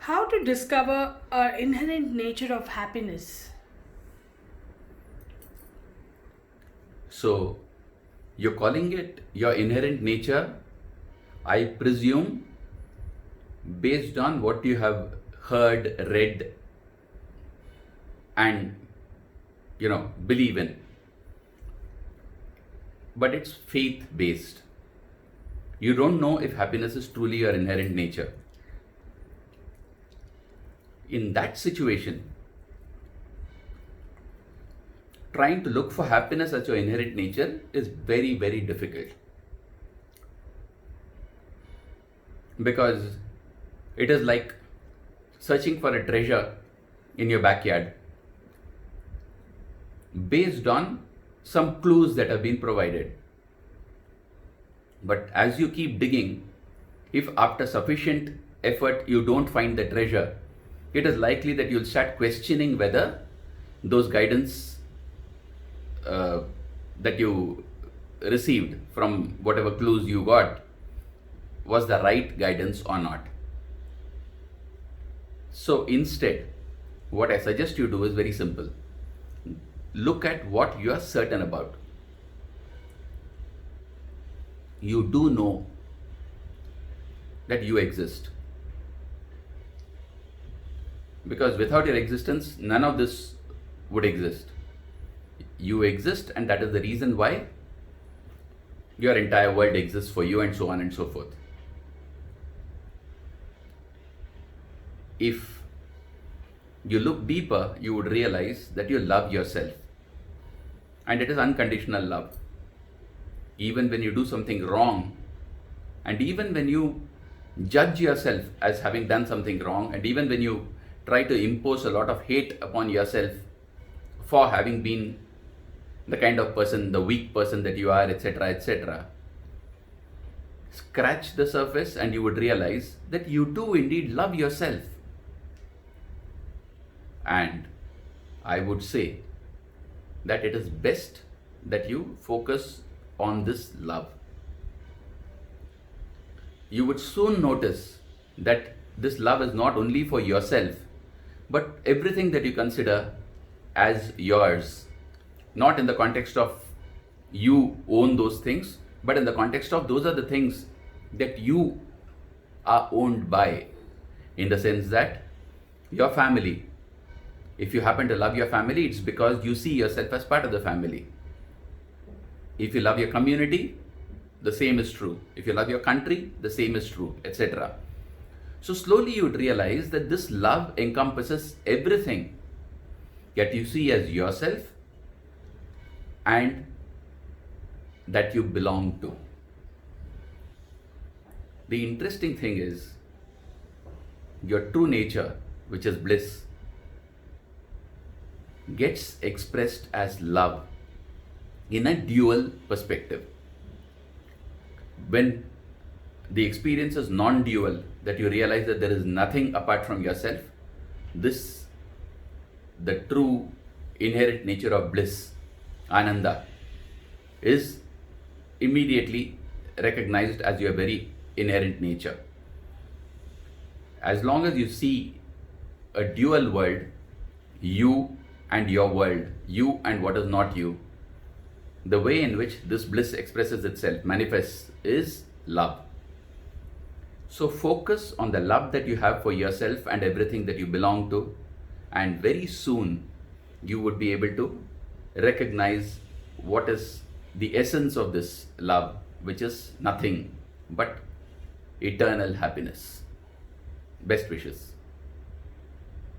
How to discover our inherent nature of happiness? So, you're calling it your inherent nature, I presume, based on what you have heard, read, and believe in. But it's faith based. You don't know if happiness is truly your inherent nature. In that situation, trying to look for happiness as your inherent nature is very, very difficult, because it is like searching for a treasure in your backyard based on some clues that have been provided. But as you keep digging, if after sufficient effort you don't find the treasure, it is likely that you'll start questioning whether those guidance that you received from whatever clues you got was the right guidance or not. So instead, what I suggest you do is very simple. Look at what you are certain about. You do know that you exist, because without your existence, none of this would exist. You exist, and that is the reason why your entire world exists for you, and so on and so forth. If you look deeper, you would realize that you love yourself, and it is unconditional love. Even when you do something wrong, and even when you judge yourself as having done something wrong, and even when you try to impose a lot of hate upon yourself for having been the kind of person, the weak person that you are, etc., etc., scratch the surface and you would realize that you do indeed love yourself. And I would say that it is best that you focus on this love. You would soon notice that this love is not only for yourself, but everything that you consider as yours. Not in the context of you own those things, but in the context of those are the things that you are owned by, in the sense that your family, if you happen to love your family, it's because you see yourself as part of the family. If you love your community, the same is true. If you love your country, the same is true, etc. So slowly you would realize that this love encompasses everything that you see as yourself and that you belong to. The interesting thing is, your true nature, which is bliss, gets expressed as love in a dual perspective. When the experience is non-dual, that you realize that there is nothing apart from yourself, this, the true inherent nature of bliss, Ananda, is immediately recognized as your very inherent nature. As long as you see a dual world, you and your world, you and what is not you, the way in which this bliss expresses itself, manifests, is love. So focus on the love that you have for yourself and everything that you belong to, and very soon you would be able to recognize what is the essence of this love, which is nothing but eternal happiness. Best wishes.